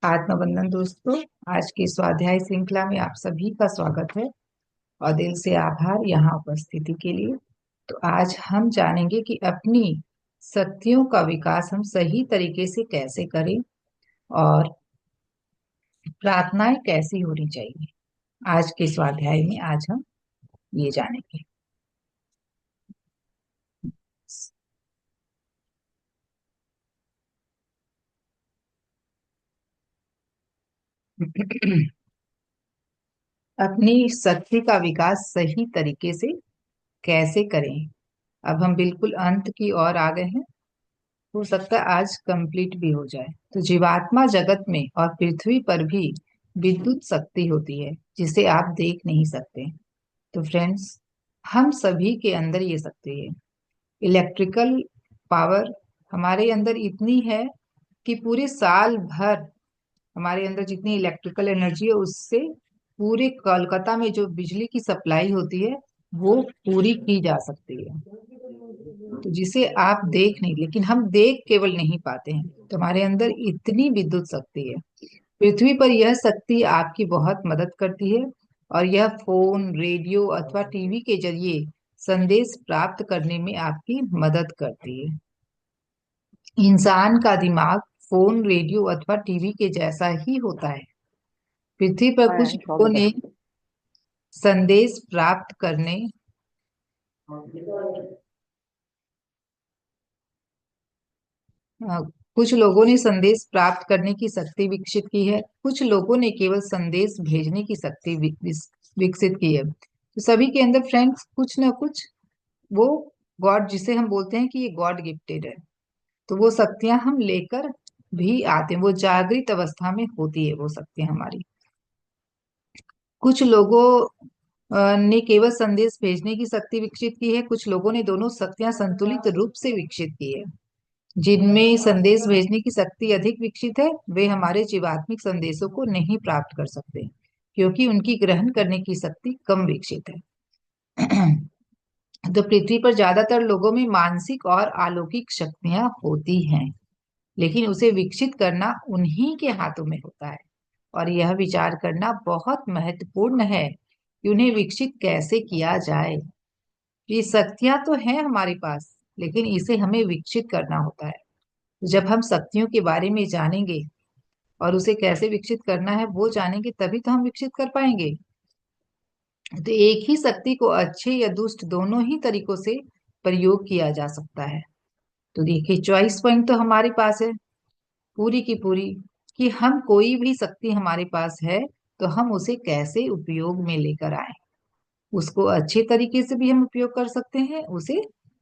आत्मबंधन दोस्तों। आज की स्वाध्याय श्रृंखला में आप सभी का स्वागत है और दिल से आभार यहाँ उपस्थिति के लिए। तो आज हम जानेंगे कि अपनी शक्तियों का विकास हम सही तरीके से कैसे करें और प्रार्थनाएं कैसी होनी चाहिए। आज के स्वाध्याय में आज हम ये जानेंगे। अपनी शक्ति का विकास सही तरीके से कैसे करें। अब हम बिल्कुल अंत की ओर आ गए हैं। हो सकता है आज कंप्लीट भी हो जाए। तो जीवात्मा जगत में और पृथ्वी पर भी विद्युत शक्ति होती है जिसे आप देख नहीं सकते। तो फ्रेंड्स, हम सभी के अंदर ये शक्ति है। इलेक्ट्रिकल पावर हमारे अंदर इतनी है कि पूरे साल भर हमारे अंदर जितनी इलेक्ट्रिकल एनर्जी है उससे पूरे कोलकाता में जो बिजली की सप्लाई होती है वो पूरी की जा सकती है। तो जिसे आप देख नहीं, लेकिन हम देख केवल नहीं पाते हैं। तो हमारे अंदर इतनी विद्युत शक्ति है। पृथ्वी पर यह शक्ति आपकी बहुत मदद करती है और यह फोन, रेडियो अथवा टीवी के जरिए संदेश प्राप्त करने में आपकी मदद करती है। इंसान का दिमाग फोन, रेडियो अथवा टीवी के जैसा ही होता है। पृथ्वी पर हाँ कुछ यार, लोगों ने संदेश प्राप्त करने अ, कुछ लोगों ने संदेश प्राप्त करने की शक्ति विकसित की है, कुछ लोगों ने केवल संदेश भेजने की शक्ति विकसित की है। तो सभी के अंदर फ्रेंड्स कुछ ना कुछ वो गॉड, जिसे हम बोलते हैं कि ये गॉड गिफ्टेड है, तो वो शक्तियां हम लेकर भी आते हैं। वो जागृत अवस्था में होती है वो शक्तियां हमारी। कुछ लोगों ने केवल संदेश भेजने की शक्ति विकसित की है, कुछ लोगों ने दोनों शक्तियां संतुलित रूप से विकसित की है। जिनमें संदेश भेजने की शक्ति अधिक विकसित है वे हमारे जीवात्मिक संदेशों को नहीं प्राप्त कर सकते क्योंकि उनकी ग्रहण करने की शक्ति कम विकसित है। तो पृथ्वी पर ज्यादातर लोगों में मानसिक और अलौकिक शक्तियां होती हैं, लेकिन उसे विकसित करना उन्हीं के हाथों में होता है। और यह विचार करना बहुत महत्वपूर्ण है कि उन्हें विकसित कैसे किया जाए। ये शक्तियां तो हैं हमारे पास, लेकिन इसे हमें विकसित करना होता है। जब हम शक्तियों के बारे में जानेंगे और उसे कैसे विकसित करना है वो जानेंगे, तभी तो हम विकसित कर पाएंगे। तो एक ही शक्ति को अच्छे या दुष्ट दोनों ही तरीकों से प्रयोग किया जा सकता है। तो देखिए, चॉइस पॉइंट तो हमारे पास है पूरी की पूरी, कि हम कोई भी शक्ति हमारे पास है तो हम उसे कैसे उपयोग में लेकर आए। उसको अच्छे तरीके से भी हम उपयोग कर सकते हैं, उसे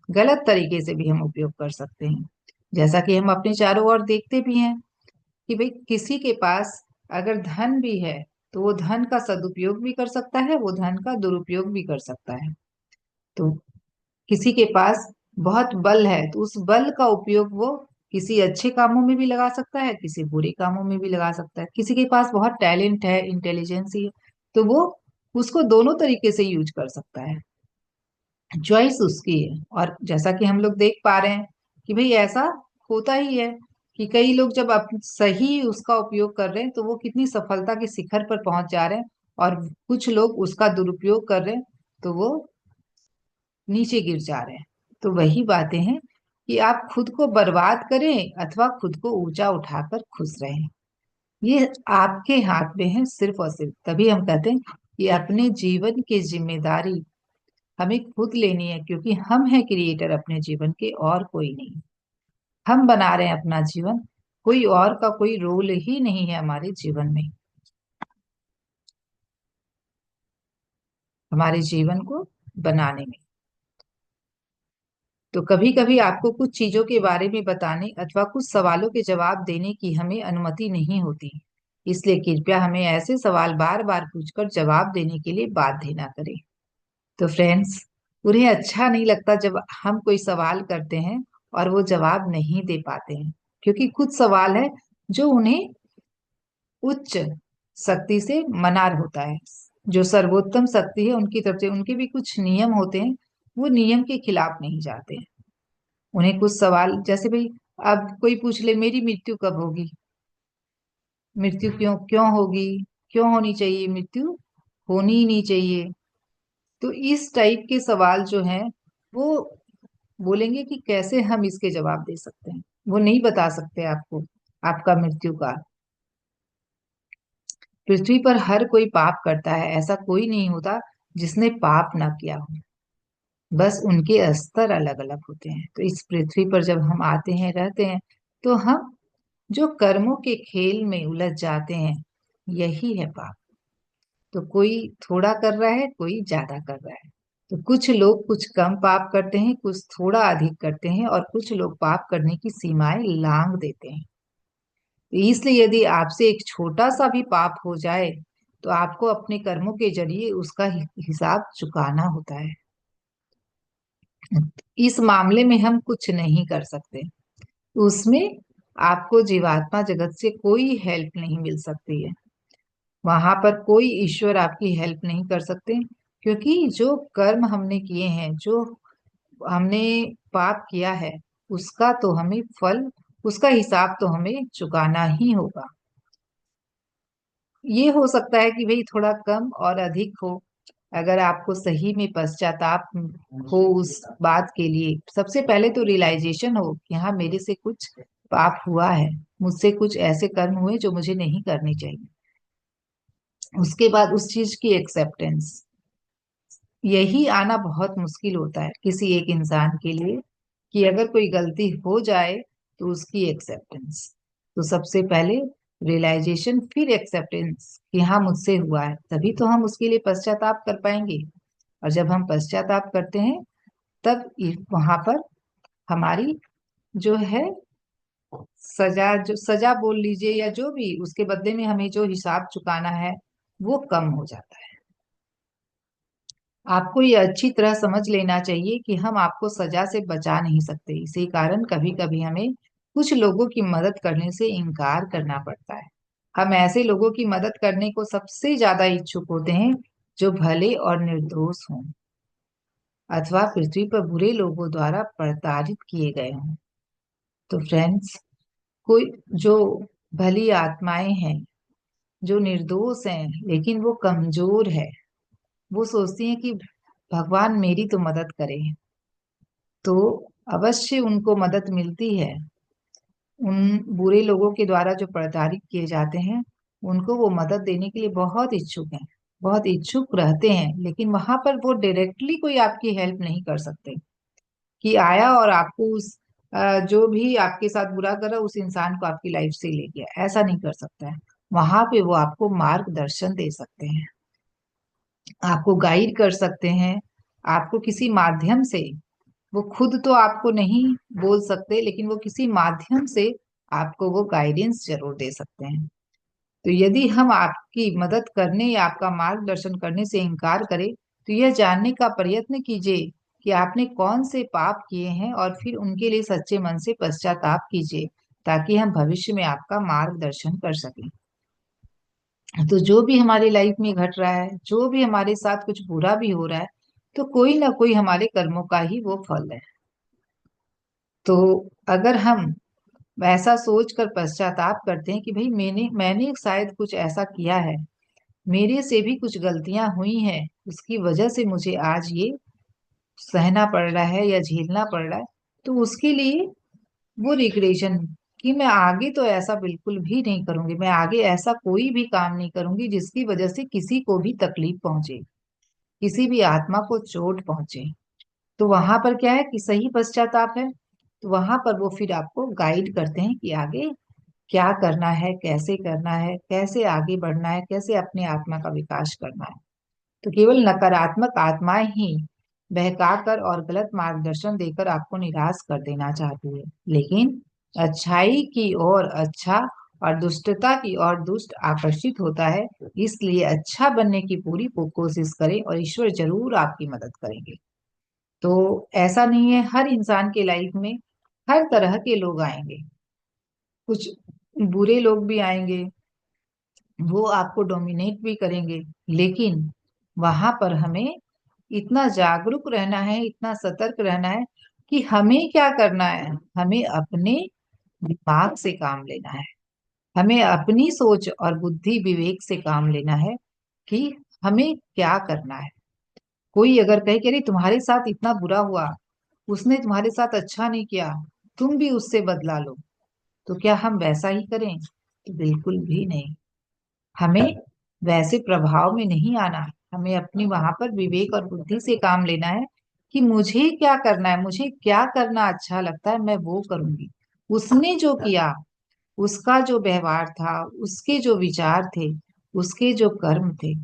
गलत तरीके से भी हम उपयोग कर सकते हैं। जैसा कि हम अपने चारों ओर देखते भी हैं कि भाई किसी के पास अगर धन भी है तो वो धन का सदुपयोग भी कर सकता है, वो धन का दुरुपयोग भी कर सकता है। तो किसी के पास बहुत बल है तो उस बल का उपयोग वो किसी अच्छे कामों में भी लगा सकता है, किसी बुरे कामों में भी लगा सकता है। किसी के पास बहुत टैलेंट है, इंटेलिजेंसी है, तो वो उसको दोनों तरीके से यूज कर सकता है। चॉइस उसकी है। और जैसा कि हम लोग देख पा रहे हैं कि भाई ऐसा होता ही है कि कई लोग जब सही उसका उपयोग कर रहे हैं तो वो कितनी सफलता के शिखर पर पहुंच जा रहे हैं, और कुछ लोग उसका दुरुपयोग कर रहे हैं तो वो नीचे गिर जा रहे हैं। तो वही बातें हैं कि आप खुद को बर्बाद करें अथवा खुद को ऊंचा उठाकर खुश रहें, ये आपके हाथ में है सिर्फ और सिर्फ। तभी हम कहते हैं कि अपने जीवन की जिम्मेदारी हमें खुद लेनी है, क्योंकि हम हैं क्रिएटर अपने जीवन के, और कोई नहीं। हम बना रहे हैं अपना जीवन, कोई और का कोई रोल ही नहीं है हमारे जीवन में, हमारे जीवन को बनाने में। तो कभी कभी आपको कुछ चीजों के बारे में बताने अथवा कुछ सवालों के जवाब देने की हमें अनुमति नहीं होती, इसलिए कृपया हमें ऐसे सवाल बार बार पूछकर जवाब देने के लिए बाध्य ना करें। तो फ्रेंड्स, उन्हें अच्छा नहीं लगता जब हम कोई सवाल करते हैं और वो जवाब नहीं दे पाते हैं, क्योंकि कुछ सवाल है जो उन्हें उच्च शक्ति से मना होता है। जो सर्वोत्तम शक्ति है उनकी तरफ से उनके भी कुछ नियम होते हैं, वो नियम के खिलाफ नहीं जाते हैं। उन्हें कुछ सवाल, जैसे भाई अब कोई पूछ ले मेरी मृत्यु कब होगी, मृत्यु क्यों क्यों होगी, क्यों होनी चाहिए मृत्यु, होनी ही नहीं चाहिए। तो इस टाइप के सवाल जो हैं वो बोलेंगे कि कैसे हम इसके जवाब दे सकते हैं। वो नहीं बता सकते आपको आपका मृत्यु का। पृथ्वी पर हर कोई पाप करता है, ऐसा कोई नहीं होता जिसने पाप ना किया हो। बस उनके स्तर अलग अलग होते हैं। तो इस पृथ्वी पर जब हम आते हैं रहते हैं तो हम जो कर्मों के खेल में उलझ जाते हैं, यही है पाप। तो कोई थोड़ा कर रहा है, कोई ज्यादा कर रहा है। तो कुछ लोग कुछ कम पाप करते हैं, कुछ थोड़ा अधिक करते हैं, और कुछ लोग पाप करने की सीमाएं लांघ देते हैं। तो इसलिए यदि आपसे एक छोटा सा भी पाप हो जाए तो आपको अपने कर्मों के जरिए उसका हिसाब चुकाना होता है। इस मामले में हम कुछ नहीं कर सकते। उसमें आपको जीवात्मा जगत से कोई हेल्प नहीं मिल सकती है। वहां पर कोई ईश्वर आपकी हेल्प नहीं कर सकते, क्योंकि जो कर्म हमने किए हैं, जो हमने पाप किया है, उसका तो हमें फल, उसका हिसाब तो हमें चुकाना ही होगा। ये हो सकता है कि भाई थोड़ा कम और अधिक हो। अगर आपको सही में पश्चाताप हो उस बात के लिए, सबसे पहले तो रियलाइजेशन हो कि हाँ मेरे से कुछ पाप हुआ है, मुझसे कुछ ऐसे कर्म हुए जो मुझे नहीं करने चाहिए। उसके बाद उस चीज की एक्सेप्टेंस, यही आना बहुत मुश्किल होता है किसी एक इंसान के लिए, कि अगर कोई गलती हो जाए तो उसकी एक्सेप्टेंस। तो सबसे पहले रियलाइजेशन, फिर एक्सेप्टेंस कि हाँ मुझसे हुआ है, तभी तो हम उसके लिए पश्चाताप कर पाएंगे। और जब हम पश्चाताप करते हैं तब वहां पर हमारी जो है सजा, जो सजा बोल लीजिए या जो भी, उसके बदले में हमें जो हिसाब चुकाना है वो कम हो जाता है। आपको ये अच्छी तरह समझ लेना चाहिए कि हम आपको सजा से बचा नहीं सकते। इसी कारण कभी कभी हमें कुछ लोगों की मदद करने से इनकार करना पड़ता है। हम ऐसे लोगों की मदद करने को सबसे ज्यादा इच्छुक होते हैं जो भले और निर्दोष हों, अथवा पृथ्वी पर बुरे लोगों द्वारा प्रताड़ित किए गए हों। तो फ्रेंड्स, कोई जो भली आत्माएं हैं, जो निर्दोष हैं लेकिन वो कमजोर है, वो सोचती हैं कि भगवान मेरी तो मदद करे, तो अवश्य उनको मदद मिलती है। उन बुरे लोगों के द्वारा जो प्रताड़ित किए जाते हैं, उनको वो मदद देने के लिए बहुत इच्छुक हैं, बहुत इच्छुक रहते हैं। लेकिन वहां पर वो डायरेक्टली कोई आपकी हेल्प नहीं कर सकते कि आया और आपको उस जो भी आपके साथ बुरा करा उस इंसान को आपकी लाइफ से ले गया, ऐसा नहीं कर सकता है। वहां पे वो आपको मार्गदर्शन दे सकते हैं, आपको गाइड कर सकते हैं, आपको किसी माध्यम से, वो खुद तो आपको नहीं बोल सकते लेकिन वो किसी माध्यम से आपको वो गाइडेंस जरूर दे सकते हैं। तो यदि हम आपकी मदद करने या आपका मार्गदर्शन करने से इनकार करें तो यह जानने का प्रयत्न कीजिए कि आपने कौन से पाप किए हैं, और फिर उनके लिए सच्चे मन से पश्चाताप कीजिए, ताकि हम भविष्य में आपका मार्गदर्शन कर सकें। तो जो भी हमारी लाइफ में घट रहा है, जो भी हमारे साथ कुछ बुरा भी हो रहा है, तो कोई ना कोई हमारे कर्मों का ही वो फल है। तो अगर हम ऐसा सोच कर पश्चाताप करते हैं कि भाई मैंने मैंने शायद कुछ ऐसा किया है, मेरे से भी कुछ गलतियां हुई हैं, उसकी वजह से मुझे आज ये सहना पड़ रहा है या झेलना पड़ रहा है, तो उसके लिए वो रिग्रेशन, कि मैं आगे तो ऐसा बिल्कुल भी नहीं करूंगी, मैं आगे ऐसा कोई भी काम नहीं करूंगी जिसकी वजह से किसी को भी तकलीफ पहुंचे, किसी भी आत्मा को चोट पहुंचे। तो वहां पर क्या है कि सही पश्चाताप है। तो वहां पर वो फिर आपको गाइड करते हैं कि आगे क्या करना है, कैसे करना है, कैसे आगे बढ़ना है, कैसे अपने आत्मा का विकास करना है। तो केवल नकारात्मक आत्माएं ही बहकाकर और गलत मार्गदर्शन देकर आपको निराश कर देना चाहती है, लेकिन अच्छाई की ओर अच्छा और दुष्टता की ओर दुष्ट आकर्षित होता है। इसलिए अच्छा बनने की पूरी कोशिश करें और ईश्वर जरूर आपकी मदद करेंगे। तो ऐसा नहीं है, हर इंसान के लाइफ में हर तरह के लोग आएंगे, कुछ बुरे लोग भी आएंगे, वो आपको डोमिनेट भी करेंगे, लेकिन वहां पर हमें इतना जागरूक रहना है, इतना सतर्क रहना है कि हमें क्या करना है, हमें अपने दिमाग से काम लेना है। हमें अपनी सोच और बुद्धि विवेक से काम लेना है कि हमें क्या करना है। कोई अगर कहे कि अरे तुम्हारे साथ इतना बुरा हुआ, उसने तुम्हारे साथ अच्छा नहीं किया, तुम भी उससे बदला लो, तो क्या हम वैसा ही करें? तो बिल्कुल भी नहीं। हमें वैसे प्रभाव में नहीं आना है। हमें अपनी वहां पर विवेक और बुद्धि से काम लेना है कि मुझे क्या करना है, मुझे क्या करना अच्छा लगता है, मैं वो करूंगी। उसने जो किया, उसका जो व्यवहार था, उसके जो विचार थे, उसके जो कर्म थे,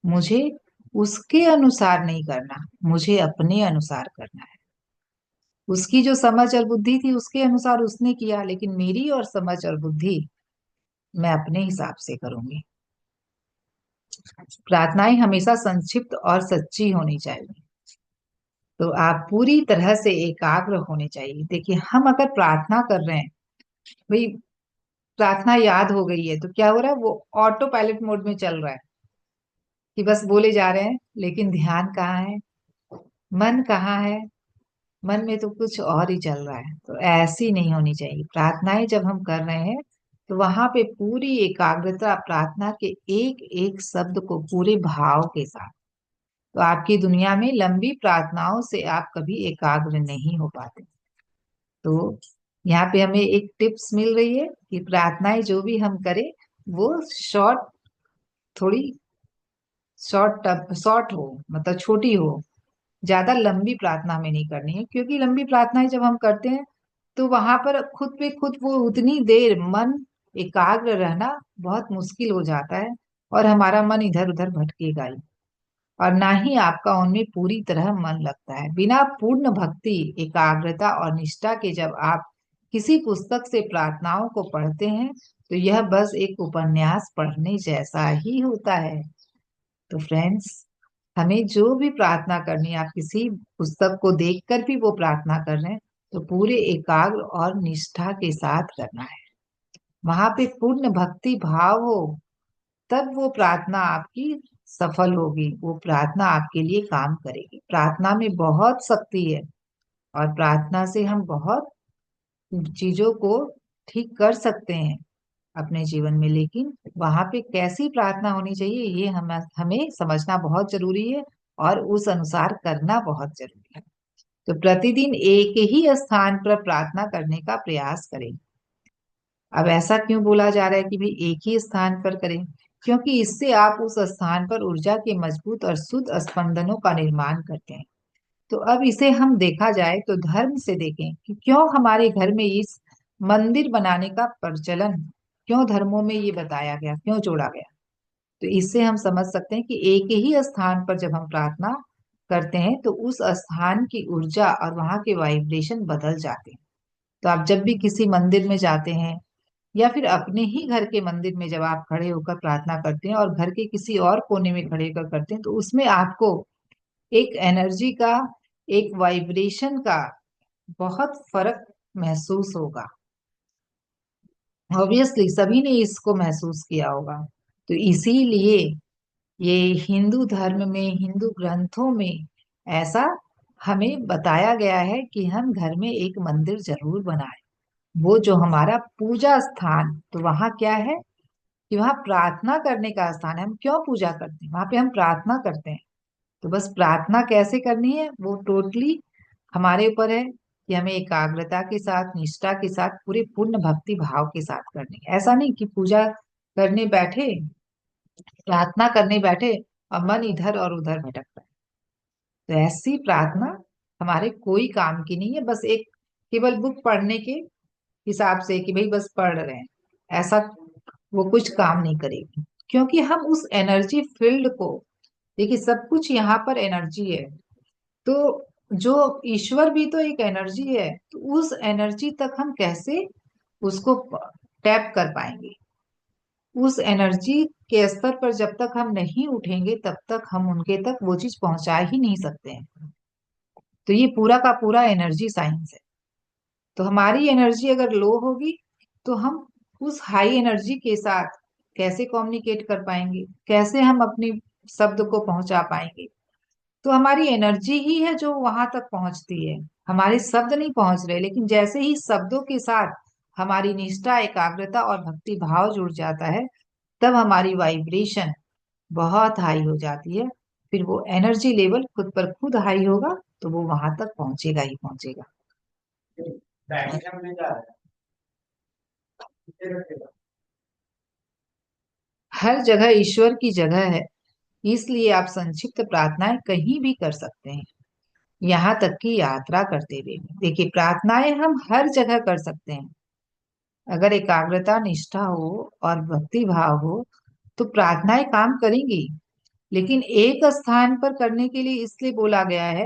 मुझे उसके अनुसार नहीं करना, मुझे अपने अनुसार करना है। उसकी जो समझ और बुद्धि थी उसके अनुसार उसने किया, लेकिन मेरी और समझ और बुद्धि मैं अपने हिसाब से करूंगी। प्रार्थनाएं हमेशा संक्षिप्त और सच्ची होनी चाहिए। तो आप पूरी तरह से एकाग्र होने चाहिए। देखिए, हम अगर प्रार्थना कर रहे हैं, भाई प्रार्थना याद हो गई है तो क्या हो रहा है, वो ऑटो पायलट मोड में चल रहा है कि बस बोले जा रहे हैं, लेकिन ध्यान कहाँ है, मन कहाँ है? मन में तो कुछ और ही चल रहा है। तो ऐसी नहीं होनी चाहिए। प्रार्थनाएं जब हम कर रहे हैं तो वहां पे पूरी एकाग्रता, प्रार्थना के एक एक शब्द को पूरे भाव के साथ। तो आपकी दुनिया में लंबी प्रार्थनाओं से आप कभी एकाग्र नहीं हो पाते। तो यहाँ पे हमें एक टिप्स मिल रही है कि प्रार्थनाएं जो भी हम करें वो शॉर्ट, थोड़ी शॉर्ट हो, मतलब छोटी हो। ज्यादा लंबी प्रार्थना हमें नहीं करनी है, क्योंकि लंबी प्रार्थनाएं जब हम करते हैं तो वहां पर खुद पे खुद वो उतनी देर मन एकाग्र रहना बहुत मुश्किल हो जाता है, और हमारा मन इधर उधर भटकेगा ही, और ना ही आपका उनमें पूरी तरह मन लगता है। बिना पूर्ण भक्ति, एकाग्रता और निष्ठा के जब आप किसी पुस्तक से प्रार्थनाओं को पढ़ते हैं तो यह बस एक उपन्यास पढ़ने जैसा ही होता है। तो फ्रेंड्स, हमें जो भी प्रार्थना करनी है, आप किसी पुस्तक को देखकर भी वो प्रार्थना कर रहे हैं तो पूरे एकाग्र और निष्ठा के साथ करना है। वहां पे पूर्ण भक्ति भाव हो, तब वो प्रार्थना आपकी सफल होगी, वो प्रार्थना आपके लिए काम करेगी। प्रार्थना में बहुत शक्ति है, और प्रार्थना से हम बहुत चीजों को ठीक कर सकते हैं अपने जीवन में। लेकिन वहां पे कैसी प्रार्थना होनी चाहिए ये हमें समझना बहुत जरूरी है, और उस अनुसार करना बहुत जरूरी है। तो प्रतिदिन एक ही स्थान पर प्रार्थना करने का प्रयास करें। अब ऐसा क्यों बोला जा रहा है कि भाई एक ही स्थान पर करें? क्योंकि इससे आप उस स्थान पर ऊर्जा के मजबूत और शुद्ध स्पंदनों का निर्माण करते हैं। तो अब इसे हम देखा जाए तो धर्म से देखें कि क्यों हमारे घर में इस मंदिर बनाने का प्रचलन, क्यों धर्मों में ये बताया गया, क्यों जोड़ा गया। तो इससे हम समझ सकते हैं कि एक ही स्थान पर जब हम प्रार्थना करते हैं तो उस स्थान की ऊर्जा और वहां के वाइब्रेशन बदल जाते हैं। तो आप जब भी किसी मंदिर में जाते हैं, या फिर अपने ही घर के मंदिर में जब आप खड़े होकर प्रार्थना करते हैं और घर के किसी और कोने में खड़े होकर करते हैं, तो उसमें आपको एक एनर्जी का, एक वाइब्रेशन का बहुत फर्क महसूस होगा। ऑब्वियसली सभी ने इसको महसूस किया होगा। तो इसीलिए ये हिंदू धर्म में, हिंदू ग्रंथों में ऐसा हमें बताया गया है कि हम घर में एक मंदिर जरूर बनाएं। वो जो हमारा पूजा स्थान, तो वहां क्या है कि वहां प्रार्थना करने का स्थान है। हम क्यों पूजा करते हैं? वहां पे हम प्रार्थना करते हैं। तो बस प्रार्थना कैसे करनी है वो टोटली हमारे ऊपर है कि हमें एकाग्रता के साथ, निष्ठा के साथ, पूरे पूर्ण भक्ति भाव के साथ करनी है। ऐसा नहीं कि पूजा करने बैठे, प्रार्थना करने बैठे और मन इधर और उधर भटकता है। तो ऐसी प्रार्थना हमारे कोई काम की नहीं है। बस एक केवल बुक पढ़ने के हिसाब से कि भाई बस पढ़ रहे हैं, ऐसा वो कुछ काम नहीं करेगी। क्योंकि हम उस एनर्जी फील्ड को, देखिए सब कुछ यहाँ पर एनर्जी है। तो जो ईश्वर भी तो एक एनर्जी है, तो उस एनर्जी तक हम कैसे उसको टैप कर पाएंगे? उस एनर्जी के स्तर पर जब तक हम नहीं उठेंगे तब तक हम उनके तक वो चीज पहुंचा ही नहीं सकते हैं। तो ये पूरा का पूरा एनर्जी साइंस है। तो हमारी एनर्जी अगर लो होगी तो हम उस हाई एनर्जी के साथ कैसे कम्युनिकेट कर पाएंगे, कैसे हम अपनी शब्द को पहुंचा पाएंगे? तो हमारी एनर्जी ही है जो वहां तक पहुंचती है, हमारे शब्द नहीं पहुंच रहे। लेकिन जैसे ही शब्दों के साथ हमारी निष्ठा, एकाग्रता और भक्ति भाव जुड़ जाता है, तब हमारी वाइब्रेशन बहुत हाई हो जाती है। फिर वो एनर्जी लेवल खुद पर खुद हाई होगा, तो वो वहां तक पहुंचेगा ही पहुंचेगा। हर जगह ईश्वर की जगह है, इसलिए आप संक्षिप्त प्रार्थनाएं कहीं भी कर सकते हैं, यहाँ तक कि यात्रा करते हुए भी। देखिए, प्रार्थनाएं हम हर जगह कर सकते हैं। अगर एकाग्रता, निष्ठा हो और भक्ति भाव हो तो प्रार्थनाएं काम करेंगी। लेकिन एक स्थान पर करने के लिए इसलिए बोला गया है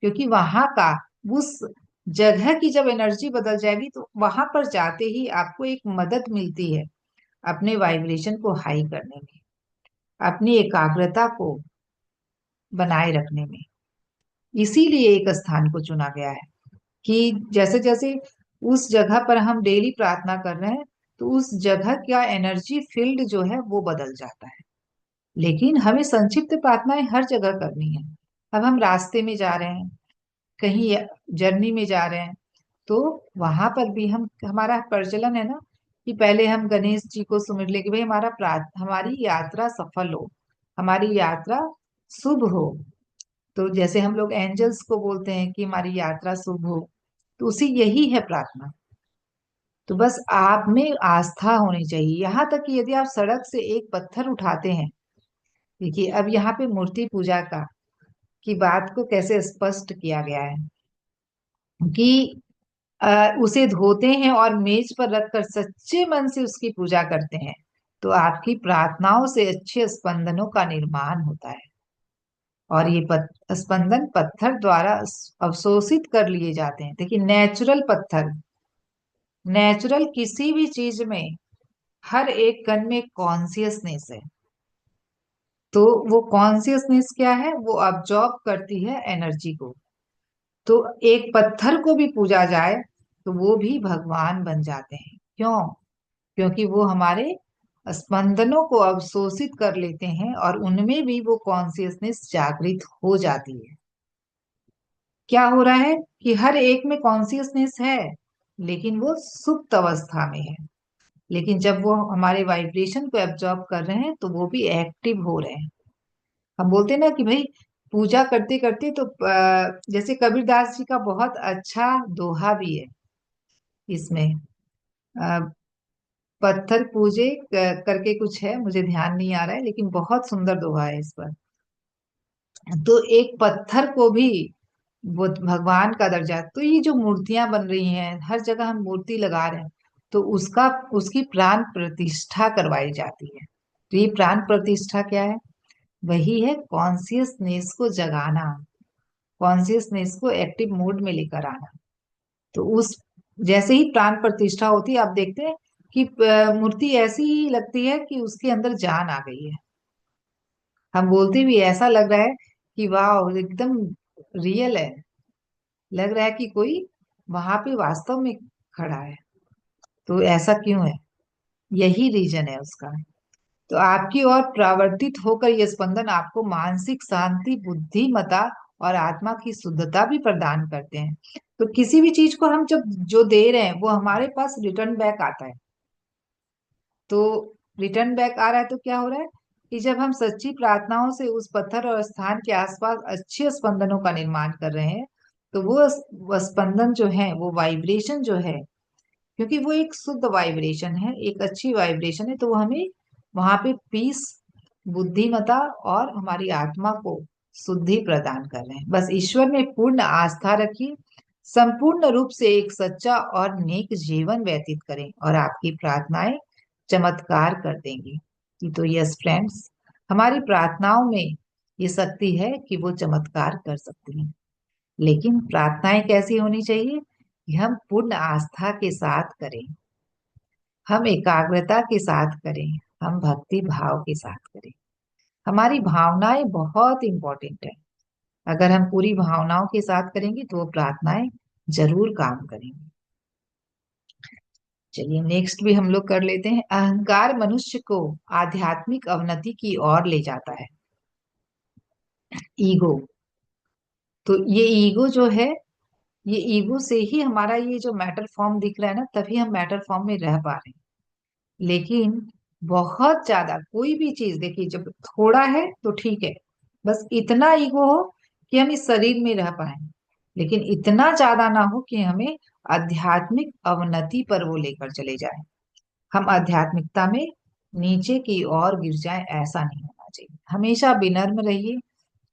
क्योंकि वहां का, उस जगह की जब एनर्जी बदल जाएगी तो वहां पर जाते ही आपको एक मदद मिलती है अपने वाइब्रेशन को हाई करने में, अपनी एकाग्रता को बनाए रखने में। इसीलिए एक स्थान को चुना गया है कि जैसे जैसे उस जगह पर हम डेली प्रार्थना कर रहे हैं तो उस जगह का एनर्जी फील्ड जो है वो बदल जाता है। लेकिन हमें संक्षिप्त प्रार्थनाएं हर जगह करनी है। अब हम रास्ते में जा रहे हैं, कहीं जर्नी में जा रहे हैं, तो वहां पर भी हम, हमारा प्रचलन है ना कि पहले हम गणेश जी को सुमिर ले कि भाई हमारी यात्रा सफल हो, हमारी यात्रा शुभ हो। तो जैसे हम लोग एंजल्स को बोलते हैं कि हमारी यात्रा शुभ हो, तो उसी यही है प्रार्थना। तो बस आप में आस्था होनी चाहिए, यहाँ तक कि यदि आप सड़क से एक पत्थर उठाते हैं। देखिए, अब यहाँ पे मूर्ति पूजा का की बात को कैसे स्पष्ट किया गया है कि उसे धोते हैं और मेज पर रखकर सच्चे मन से उसकी पूजा करते हैं, तो आपकी प्रार्थनाओं से अच्छे स्पंदनों का निर्माण होता है। और ये स्पंदन पत्थर द्वारा अवशोषित कर लिए जाते हैं। देखिए, नेचुरल पत्थर, नेचुरल किसी भी चीज में हर एक कण में कॉन्सियसनेस है। तो वो कॉन्सियसनेस क्या है, वो अब्जॉर्ब करती है एनर्जी को। तो एक पत्थर को भी पूजा जाए तो वो भी भगवान बन जाते हैं। क्यों? क्योंकि वो हमारे स्पंदनों को अवशोषित कर लेते हैं और उनमें भी वो कॉन्सियसनेस जागृत हो जाती है। क्या हो रहा है कि हर एक में कॉन्सियसनेस है, लेकिन वो सुप्त अवस्था में है। लेकिन जब वो हमारे वाइब्रेशन को एब्जॉर्ब कर रहे हैं तो वो भी एक्टिव हो रहे हैं। हम बोलते हैं ना कि भाई पूजा करते करते तो जैसे कबीरदास जी का बहुत अच्छा दोहा भी है इसमें, अ, पत्थर पूजे करके कुछ है, मुझे ध्यान नहीं आ रहा है, लेकिन बहुत सुंदर दोहा है इस पर। तो एक पत्थर को भी वो भगवान का दर्जा, तो ये जो मूर्तियां बन रही हैं, हर जगह हम मूर्ति लगा रहे हैं, तो उसका, उसकी प्राण प्रतिष्ठा करवाई जाती है। तो ये प्राण प्रतिष्ठा क्या है? वही है कॉन्सियसनेस को जगाना, कॉन्सियसनेस को एक्टिव मोड में लेकर आना। तो उस, जैसे ही प्राण प्रतिष्ठा होती है, आप देखते हैं कि मूर्ति ऐसी ही लगती है कि उसके अंदर जान आ गई है। हम बोलते भी ऐसा लग रहा है कि वाह, एकदम रियल है, लग रहा है कि कोई वहां पे वास्तव में खड़ा है। तो ऐसा क्यों है? यही रीजन है उसका। तो आपकी ओर प्रावर्तित होकर यह स्पंदन आपको मानसिक शांति, बुद्धिमता और आत्मा की शुद्धता भी प्रदान करते हैं। तो किसी भी चीज को हम जब जो दे रहे हैं वो हमारे पास रिटर्न बैक आता है। तो रिटर्न बैक आ रहा है तो क्या हो रहा है कि जब हम सच्ची प्रार्थनाओं से उस पत्थर और स्थान के आसपास अच्छे स्पंदनों का निर्माण कर रहे हैं, तो वो स्पंदन जो है, वो वाइब्रेशन जो है, क्योंकि वो एक शुद्ध वाइब्रेशन है, एक अच्छी वाइब्रेशन है, तो वो हमें वहां पे पीस, बुद्धिमता और हमारी आत्मा को शुद्धि प्रदान कर रहे हैं। बस ईश्वर में पूर्ण आस्था रखिए, संपूर्ण रूप से एक सच्चा और नेक जीवन व्यतीत करें और आपकी प्रार्थनाएं चमत्कार कर देंगी। तो यस फ्रेंड्स, हमारी प्रार्थनाओं में ये शक्ति है कि वो चमत्कार कर सकती हैं। लेकिन प्रार्थनाएं कैसी होनी चाहिए कि हम पूर्ण आस्था के साथ करें, हम एकाग्रता के साथ करें, हम भक्ति भाव के साथ करें। हमारी भावनाएं बहुत इंपॉर्टेंट है। अगर हम पूरी भावनाओं के साथ करेंगे तो वो प्रार्थनाएं जरूर काम करेंगी। चलिए, नेक्स्ट भी हम लोग कर लेते हैं। अहंकार मनुष्य को आध्यात्मिक अवनति की ओर ले जाता है। ईगो, तो ये ईगो जो है ये ईगो से ही हमारा ये जो मैटर फॉर्म दिख रहा है ना, तभी हम मैटर फॉर्म में रह पा रहे हैं। लेकिन बहुत ज्यादा कोई भी चीज देखिए, जब थोड़ा है तो ठीक है, बस इतना ईगो हो कि हम इस शरीर में रह पाए, लेकिन इतना ज्यादा ना हो कि हमें आध्यात्मिक अवनति पर वो लेकर चले जाए, हम आध्यात्मिकता में नीचे की ओर गिर जाए। ऐसा नहीं होना चाहिए। हमेशा विनम्र रहिए।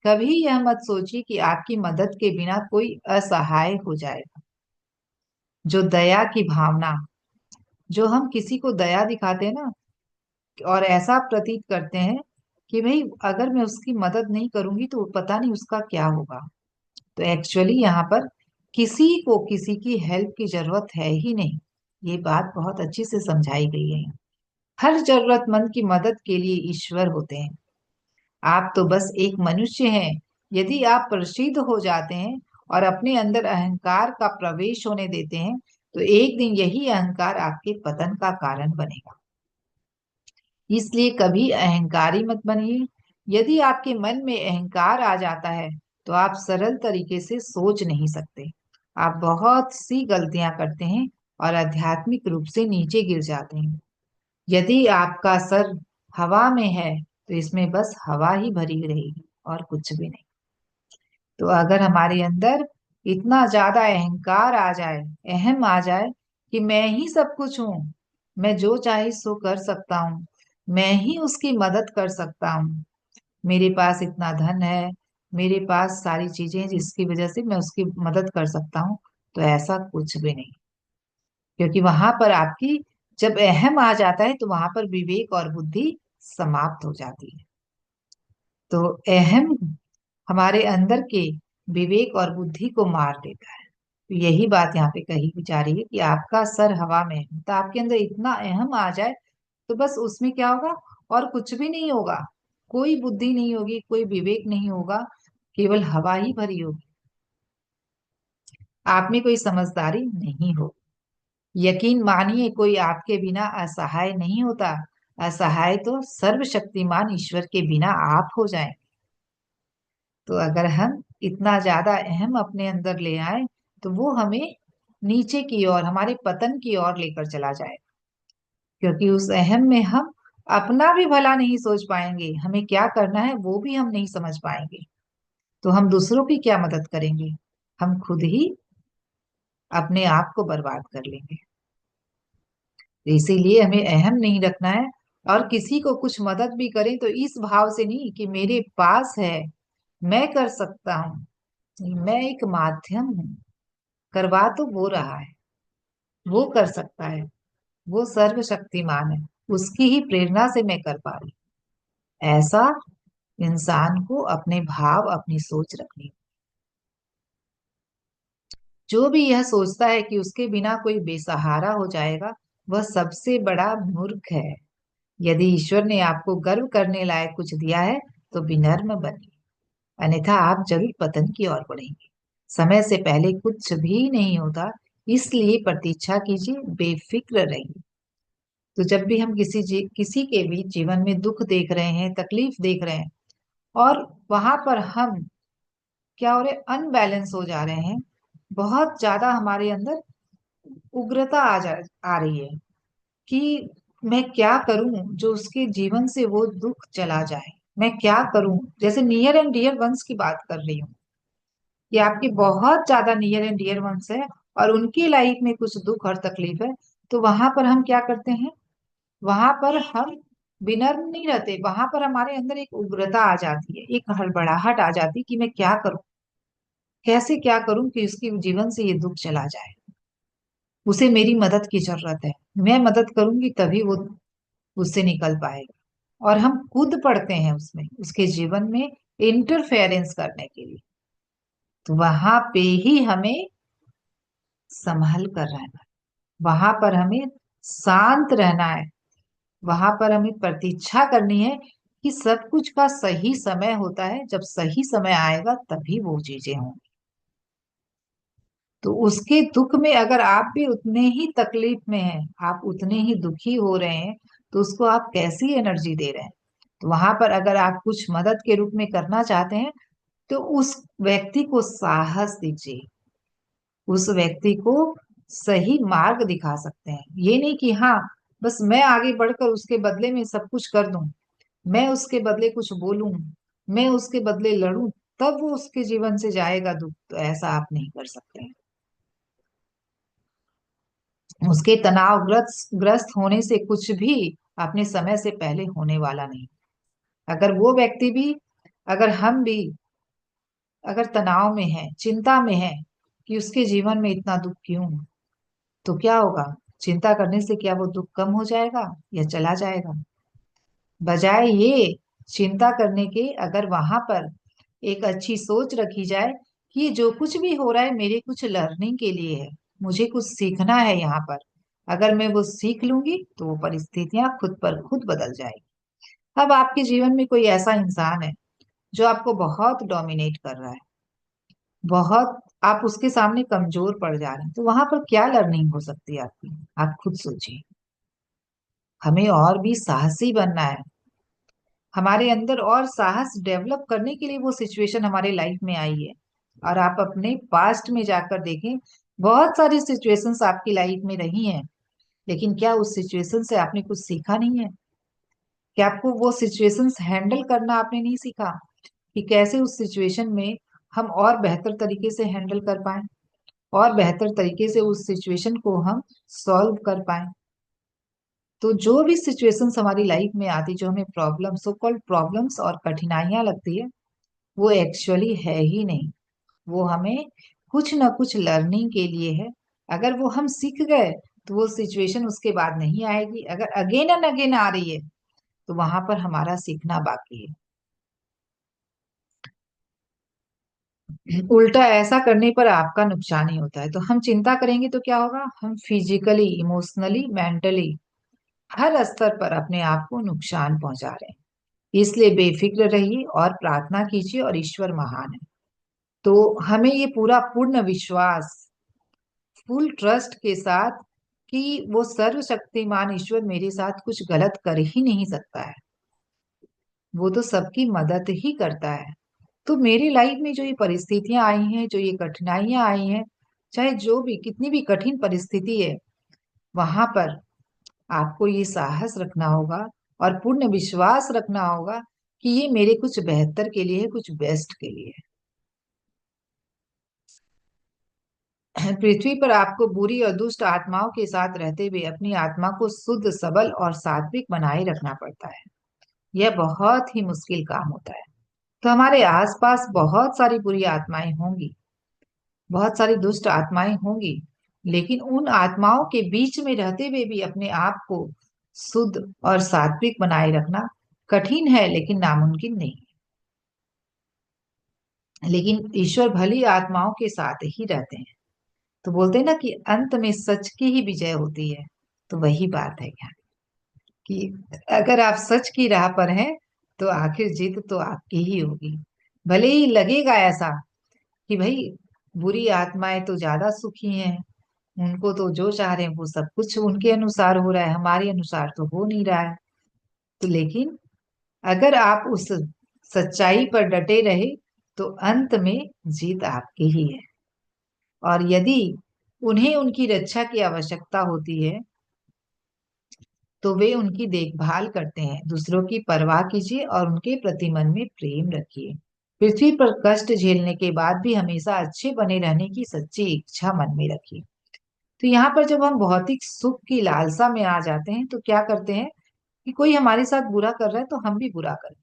कभी यह मत सोचिए कि आपकी मदद के बिना कोई असहाय हो जाएगा। जो दया की भावना, जो हम किसी को दया दिखाते हैं ना, और ऐसा प्रतीत करते हैं कि भाई अगर मैं उसकी मदद नहीं करूंगी तो पता नहीं उसका क्या होगा, तो एक्चुअली यहाँ पर किसी को किसी की हेल्प की जरूरत है ही नहीं। ये बात बहुत अच्छी से समझाई गई है। हर जरूरतमंद की मदद के लिए ईश्वर होते हैं। आप तो बस एक मनुष्य हैं। यदि आप प्रसिद्ध हो जाते हैं और अपने अंदर अहंकार का प्रवेश होने देते हैं, तो एक दिन यही अहंकार आपके पतन का कारण बनेगा। इसलिए कभी अहंकारी मत बनिए। यदि आपके मन में अहंकार आ जाता है, तो आप सरल तरीके से सोच नहीं सकते। आप बहुत सी गलतियां करते हैं और आध्यात्मिक रूप से नीचे गिर जाते हैं। यदि आपका सर हवा में है, तो इसमें बस हवा ही भरी रहेगी और कुछ भी नहीं। तो अगर हमारे अंदर इतना ज्यादा अहंकार आ जाए, अहम आ जाए कि मैं ही सब कुछ हूँ, मैं जो चाहे सो कर सकता हूँ, मैं ही उसकी मदद कर सकता हूँ, मेरे पास इतना धन है, मेरे पास सारी चीजें हैं जिसकी वजह से मैं उसकी मदद कर सकता हूँ, तो ऐसा कुछ भी नहीं। क्योंकि वहां पर आपकी जब अहम आ जाता है, तो वहां पर विवेक और बुद्धि समाप्त हो जाती है। तो अहम हमारे अंदर के विवेक और बुद्धि को मार देता है। तो यही बात यहाँ पे कही जा रही है कि आपका सर हवा में है, तो आपके अंदर इतना अहम आ जाए, तो बस उसमें क्या होगा, और कुछ भी नहीं होगा। कोई बुद्धि नहीं होगी, कोई विवेक नहीं होगा, केवल हवा ही भरी होगी। आप में कोई समझदारी नहीं हो। यकीन मानिए, कोई आपके बिना असहाय नहीं होता। असहाय तो सर्वशक्तिमान ईश्वर के बिना आप हो जाएं। तो अगर हम इतना ज्यादा अहम अपने अंदर ले आए, तो वो हमें नीचे की ओर, हमारे पतन की ओर लेकर चला जाए। क्योंकि उस अहम में हम अपना भी भला नहीं सोच पाएंगे, हमें क्या करना है वो भी हम नहीं समझ पाएंगे, तो हम दूसरों की क्या मदद करेंगे, हम खुद ही अपने आप को बर्बाद कर लेंगे। तो इसीलिए हमें अहम नहीं रखना है। और किसी को कुछ मदद भी करें तो इस भाव से नहीं कि मेरे पास है, मैं कर सकता हूँ, मैं एक माध्यम हूँ। करवा तो वो रहा है, वो कर सकता है, वो सर्वशक्तिमान है, उसकी ही प्रेरणा से मैं कर पा रही हूँ। ऐसा इंसान को अपने भाव, अपनी सोच रखनी। जो भी यह सोचता है कि उसके बिना कोई बेसहारा हो जाएगा, वह सबसे बड़ा मूर्ख है। यदि ईश्वर ने आपको गर्व करने लायक कुछ दिया है, तो विनम्र बनिए, अन्यथा आप जरूर पतन की ओर बढ़ेंगे। समय से पहले कुछ भी नहीं होता, इसलिए प्रतीक्षा कीजिए, बेफिक्र रहिए। तो जब भी हम किसी के भी जीवन में दुख देख रहे हैं, तकलीफ देख रहे हैं, और वहां पर हम क्या हो रहे, अनबैलेंस हो जा रहे हैं, बहुत ज्यादा हमारे अंदर उग्रता आ रही है कि मैं क्या करूं जो उसके जीवन से वो दुख चला जाए। मैं क्या करूं, जैसे नियर एंड डियर वंस की बात कर रही हूँ, कि आपके बहुत ज्यादा नियर एंड डियर वंस है और उनकी लाइफ में कुछ दुख और तकलीफ है, तो वहां पर हम क्या करते हैं, वहां पर हम विनम्र नहीं रहते, वहां पर हमारे अंदर एक उग्रता आ जाती है, एक हड़बड़ाहट आ जाती है कि मैं क्या करूं, कैसे क्या करूं कि उसके जीवन से ये दुख चला जाए, उसे मेरी मदद की जरूरत है, मैं मदद करूंगी तभी वो उससे निकल पाएगा। और हम कूद पड़ते हैं उसमें, उसके जीवन में इंटरफेरेंस करने के लिए। तो वहां पे ही हमें संभल कर रहना है, वहां पर हमें शांत रहना है, वहां पर हमें प्रतीक्षा करनी है कि सब कुछ का सही समय होता है, जब सही समय आएगा तभी वो चीजें होंगी। तो उसके दुख में अगर आप भी उतने ही तकलीफ में हैं, आप उतने ही दुखी हो रहे हैं, तो उसको आप कैसी एनर्जी दे रहे हैं। तो वहां पर अगर आप कुछ मदद के रूप में करना चाहते हैं, तो उस व्यक्ति को साहस दीजिए, उस व्यक्ति को सही मार्ग दिखा सकते हैं। ये नहीं कि हाँ, बस मैं आगे बढ़कर उसके बदले में सब कुछ कर दूं, मैं उसके बदले कुछ बोलूं, मैं उसके बदले लड़ूं, तब वो उसके जीवन से जाएगा दुख। तो ऐसा आप नहीं कर सकते हैं। उसके तनावग्रस्त ग्रस्त होने से कुछ भी अपने समय से पहले होने वाला नहीं। अगर वो व्यक्ति भी, अगर हम भी अगर तनाव में है, चिंता में है कि उसके जीवन में इतना दुख क्यों, तो क्या होगा? चिंता करने से क्या वो दुख कम हो जाएगा या चला जाएगा? बजाय ये चिंता करने के, अगर वहां पर एक अच्छी सोच रखी जाए कि ये जो कुछ भी हो रहा है मेरे कुछ लर्निंग के लिए है, मुझे कुछ सीखना है यहाँ पर, अगर मैं वो सीख लूंगी तो वो परिस्थितियां खुद पर खुद बदल जाएगी। अब आपके जीवन में कोई ऐसा इंसान है जो आपको बहुत डोमिनेट कर रहा है, बहुत, आप उसके सामने कमजोर पड़ जा रहे हैं, तो वहां पर क्या लर्निंग हो सकती है आपकी? आप खुद सोचिए। हमें और भी साहसी बनना है, हमारे अंदर और साहस डेवलप करने के लिए वो सिचुएशन हमारे लाइफ में आई है। और आप अपने पास्ट में जाकर देखें, बहुत सारी सिचुएशंस आपकी लाइफ में रही हैं, लेकिन क्या उस सिचुएशन से आपने कुछ सीखा नहीं है? क्या आपको वो सिचुएशंस हैंडल करना आपने नहीं सीखा कि कैसे उस सिचुएशन में हम और बेहतर तरीके से हैंडल कर पाए, और बेहतर तरीके से उस सिचुएशन को हम सॉल्व कर पाए? तो जो भी सिचुएशंस हमारी लाइफ में आती, जो हमें प्रॉब्लम, सो कॉल्ड प्रॉब्लम्स और कठिनाइयां लगती है, वो एक्चुअली है ही नहीं। वो हमें कुछ ना कुछ लर्निंग के लिए है। अगर वो हम सीख गए तो वो सिचुएशन उसके बाद नहीं आएगी। अगर अगेन एंड अगेन आ रही है तो वहां पर हमारा सीखना बाकी है। उल्टा ऐसा करने पर आपका नुकसान ही होता है। तो हम चिंता करेंगे तो क्या होगा? हम फिजिकली, इमोशनली, मेंटली हर स्तर पर अपने आप को नुकसान पहुंचा रहे हैं। इसलिए बेफिक्र रहिए और प्रार्थना कीजिए, और ईश्वर महान है। तो हमें ये पूरा पूर्ण विश्वास, फुल ट्रस्ट के साथ, कि वो सर्वशक्तिमान ईश्वर मेरे साथ कुछ गलत कर ही नहीं सकता है, वो तो सबकी मदद ही करता है। तो मेरी लाइफ में जो ये परिस्थितियां आई हैं, जो ये कठिनाइयां आई हैं, चाहे जो भी कितनी भी कठिन परिस्थिति है, वहां पर आपको ये साहस रखना होगा और पूर्ण विश्वास रखना होगा कि ये मेरे कुछ बेहतर के लिए है, कुछ बेस्ट के लिए है। पृथ्वी पर आपको बुरी और दुष्ट आत्माओं के साथ रहते हुए अपनी आत्मा को शुद्ध, सबल और सात्विक बनाए रखना पड़ता है। यह बहुत ही मुश्किल काम होता है। तो हमारे आसपास बहुत सारी बुरी आत्माएं होंगी, बहुत सारी दुष्ट आत्माएं होंगी, लेकिन उन आत्माओं के बीच में रहते हुए भी अपने आप को शुद्ध और सात्विक बनाए रखना कठिन है, लेकिन नामुमकिन नहीं। लेकिन ईश्वर भली आत्माओं के साथ ही रहते हैं। तो बोलते हैं ना कि अंत में सच की ही विजय होती है। तो वही बात है यहाँ, कि अगर आप सच की राह पर हैं तो आखिर जीत तो आपकी ही होगी। भले ही लगेगा ऐसा कि भाई बुरी आत्माएं तो ज्यादा सुखी हैं, उनको तो जो चाह रहे हैं वो सब कुछ उनके अनुसार हो रहा है, हमारे अनुसार तो हो नहीं रहा है। तो लेकिन अगर आप उस सच्चाई पर डटे रहे तो अंत में जीत आपकी ही है। और यदि उन्हें उनकी रक्षा की आवश्यकता होती है तो वे उनकी देखभाल करते हैं। दूसरों की परवाह कीजिए और उनके प्रति मन में प्रेम रखिए। पृथ्वी पर कष्ट झेलने के बाद भी हमेशा अच्छे बने रहने की सच्ची इच्छा मन में रखिए। तो यहाँ पर जब हम भौतिक सुख की लालसा में आ जाते हैं तो क्या करते हैं कि कोई हमारे साथ बुरा कर रहा है तो हम भी बुरा करें।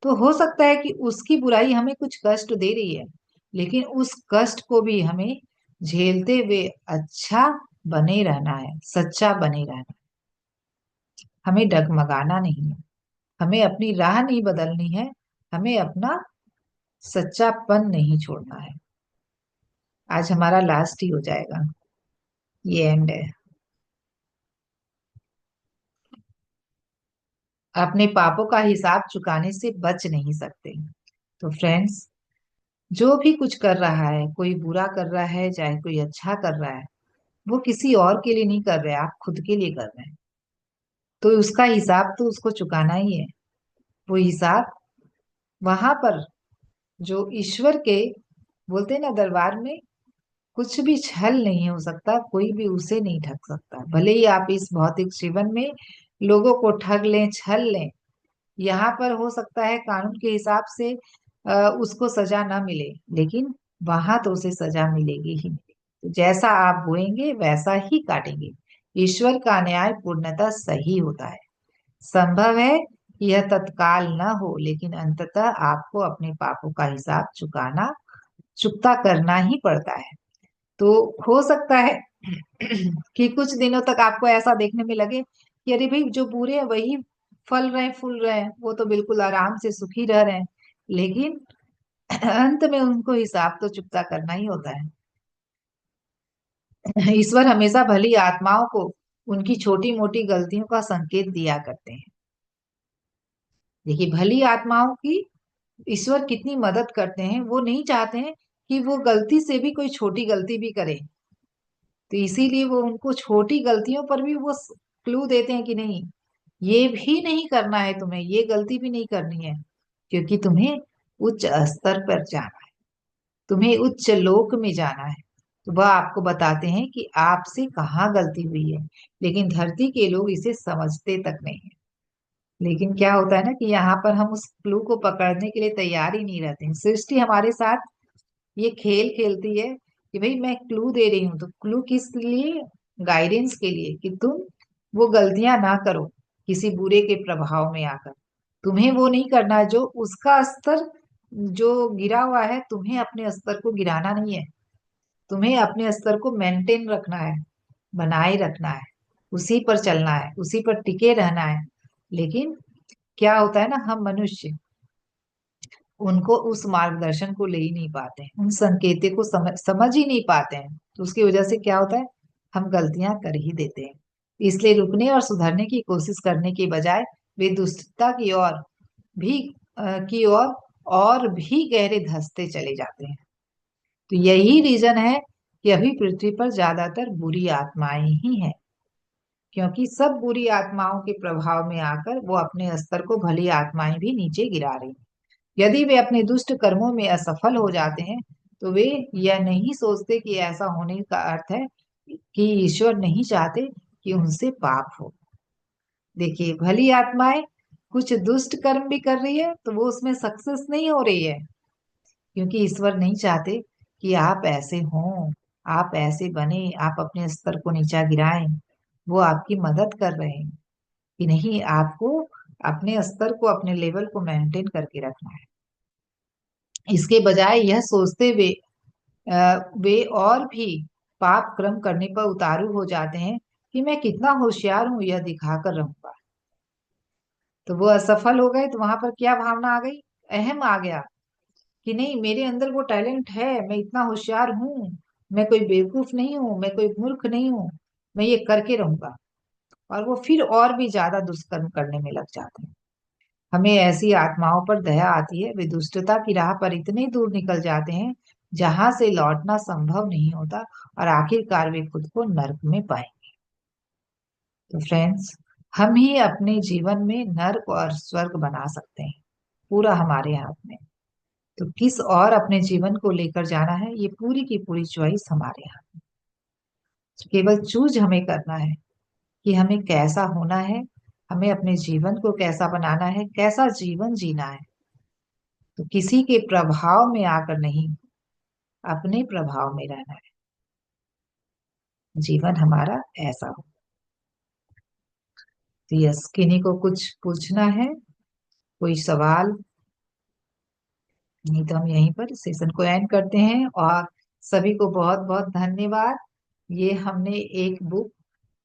तो हो सकता है कि उसकी बुराई हमें कुछ कष्ट दे रही है, लेकिन उस कष्ट को भी हमें झेलते हुए अच्छा बने रहना है, सच्चा बने रहना है। हमें डगमगाना नहीं है, हमें अपनी राह नहीं बदलनी है, हमें अपना सच्चापन नहीं छोड़ना है। आज हमारा लास्ट ही हो जाएगा, ये एंड है। अपने पापों का हिसाब चुकाने से बच नहीं सकते। तो फ्रेंड्स, जो भी कुछ कर रहा है, कोई बुरा कर रहा है चाहे कोई अच्छा कर रहा है, वो किसी और के लिए नहीं कर रहे, आप खुद के लिए कर रहे हैं। तो उसका हिसाब तो उसको चुकाना ही है। वो हिसाब वहां पर जो ईश्वर के, बोलते हैं ना, दरबार में कुछ भी छल नहीं हो सकता, कोई भी उसे नहीं ठग सकता। भले ही आप इस भौतिक जीवन में लोगों को ठग लें, छल लें, यहाँ पर हो सकता है कानून के हिसाब से उसको सजा ना मिले, लेकिन वहां तो उसे सजा मिलेगी ही मिलेगी। तो जैसा आप बोएंगे वैसा ही काटेंगे। ईश्वर का न्याय पूर्णतः सही होता है। संभव है कि यह तत्काल न हो, लेकिन अंततः आपको अपने पापों का हिसाब चुकता करना ही पड़ता है। तो हो सकता है कि कुछ दिनों तक आपको ऐसा देखने में लगे कि अरे भाई, जो बुरे हैं वही फल रहे हैं, फूल रहे हैं, वो तो बिल्कुल आराम से सुखी रह रहे हैं। लेकिन अंत में उनको हिसाब तो चुकता करना ही होता है। ईश्वर हमेशा भली आत्माओं को उनकी छोटी मोटी गलतियों का संकेत दिया करते हैं। देखिए, भली आत्माओं की ईश्वर कितनी मदद करते हैं। वो नहीं चाहते हैं कि वो गलती से भी कोई छोटी गलती भी करे, तो इसीलिए वो उनको छोटी गलतियों पर भी वो क्लू देते हैं कि नहीं, ये भी नहीं करना है तुम्हें, ये गलती भी नहीं करनी है, क्योंकि तुम्हें उच्च स्तर पर जाना है, तुम्हें उच्च लोक में जाना है। तो वह आपको बताते हैं कि आपसे कहाँ गलती हुई है, लेकिन धरती के लोग इसे समझते तक नहीं है। लेकिन क्या होता है ना कि यहाँ पर हम उस क्लू को पकड़ने के लिए तैयार ही नहीं रहते हैं। सृष्टि हमारे साथ ये खेल खेलती है कि भाई मैं क्लू दे रही हूँ, तो क्लू किस लिए? गाइडेंस के लिए, कि तुम वो गलतियां ना करो किसी बुरे के प्रभाव में आकर। तुम्हें वो नहीं करना है, जो उसका स्तर जो गिरा हुआ है, तुम्हें अपने स्तर को गिराना नहीं है। तुम्हें अपने स्तर को मेंटेन रखना है, बनाए रखना है, उसी पर चलना है, उसी पर टिके रहना है। लेकिन क्या होता है ना, हम मनुष्य उनको उस मार्गदर्शन को ले ही नहीं पाते हैं, उन संकेतों को समझ ही नहीं पाते हैं। तो उसकी वजह से क्या होता है, हम गलतियां कर ही देते हैं। इसलिए रुकने और सुधरने की कोशिश करने के बजाय वे दुष्टता भी की ओर और भी गहरे धंसते चले जाते हैं। तो यही रीजन है कि अभी पृथ्वी पर ज्यादातर बुरी आत्माएं ही हैं, क्योंकि सब बुरी आत्माओं के प्रभाव में आकर वो अपने स्तर को भली आत्माएं भी नीचे गिरा रही हैं। यदि वे अपने दुष्ट कर्मों में असफल हो जाते हैं, तो वे यह नहीं सोचते कि ऐसा होने का अर्थ है कि ईश्वर नहीं चाहते कि उनसे पाप हो। देखिए, भली आत्माएं कुछ दुष्ट कर्म भी कर रही है तो वो उसमें सक्सेस नहीं हो रही है, क्योंकि ईश्वर नहीं चाहते कि आप ऐसे हों, आप ऐसे बने, आप अपने स्तर को नीचा गिराएं। वो आपकी मदद कर रहे हैं कि नहीं, आपको अपने स्तर को, अपने लेवल को मेंटेन करके रखना है। इसके बजाय यह सोचते वे और भी पाप कर्म करने पर उतारू हो जाते हैं कि मैं कितना होशियार हूं, यह दिखाकर रहूंगा। तो वो असफल हो गए तो वहां पर क्या भावना आ गई? अहम आ गया कि नहीं, मेरे अंदर वो टैलेंट है, मैं इतना होशियार हूँ, मैं कोई बेवकूफ नहीं हूँ, मैं कोई मूर्ख नहीं हूँ, मैं ये करके रहूंगा। और वो फिर और भी ज्यादा दुष्कर्म करने में लग जाते हैं। हमें ऐसी आत्माओं पर दया आती है। वे दुष्टता की राह पर इतने दूर निकल जाते हैं जहां से लौटना संभव नहीं होता, और आखिरकार वे खुद को नर्क में पाए। तो फ्रेंड्स, हम ही अपने जीवन में नर्क और स्वर्ग बना सकते हैं, पूरा हमारे हाथ में। तो किस और अपने जीवन को लेकर जाना है, ये पूरी की पूरी चॉइस हमारे हाथ में। केवल चूज हमें करना है कि हमें कैसा होना है, हमें अपने जीवन को कैसा बनाना है, कैसा जीवन जीना है। तो किसी के प्रभाव में आकर नहीं, अपने प्रभाव में रहना है। जीवन हमारा ऐसा हो। तो यस, किन्हीं को कुछ पूछना है, कोई सवाल? नहीं तो हम यहीं पर सेशन को एंड करते हैं। और सभी को बहुत बहुत धन्यवाद। ये हमने एक बुक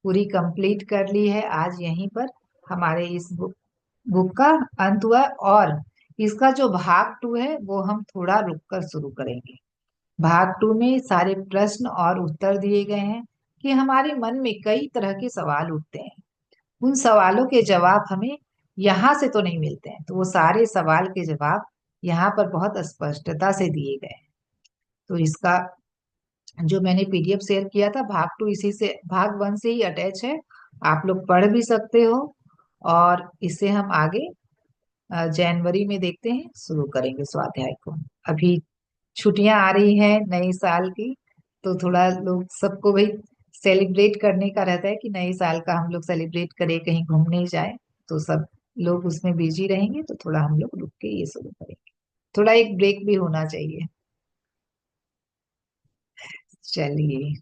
पूरी कंप्लीट कर ली है आज यहीं पर। हमारे इस बुक का अंत हुआ, और इसका जो भाग 2 है वो हम थोड़ा रुक कर शुरू करेंगे। भाग 2 में सारे प्रश्न और उत्तर दिए गए हैं कि हमारे मन में कई तरह के सवाल उठते हैं। उन सवालों के जवाब हमें यहाँ से तो नहीं मिलते हैं, तो वो सारे सवाल के जवाब यहाँ पर बहुत स्पष्टता से दिए गए हैं। तो इसका जो मैंने पीडीएफ शेयर किया था, भाग 2 इसी से, भाग 1 से ही अटैच है। आप लोग पढ़ भी सकते हो। और इसे हम आगे जनवरी में देखते हैं, शुरू करेंगे स्वाध्याय को। अभी छुट्टियां आ रही हैं नए साल की, तो थोड़ा लोग सबको भाई सेलिब्रेट करने का रहता है कि नए साल का हम लोग सेलिब्रेट करें, कहीं घूमने जाए। तो सब लोग उसमें बिजी रहेंगे, तो थोड़ा हम लोग रुक के ये शुरू करेंगे। थोड़ा एक ब्रेक भी होना चाहिए। चलिए।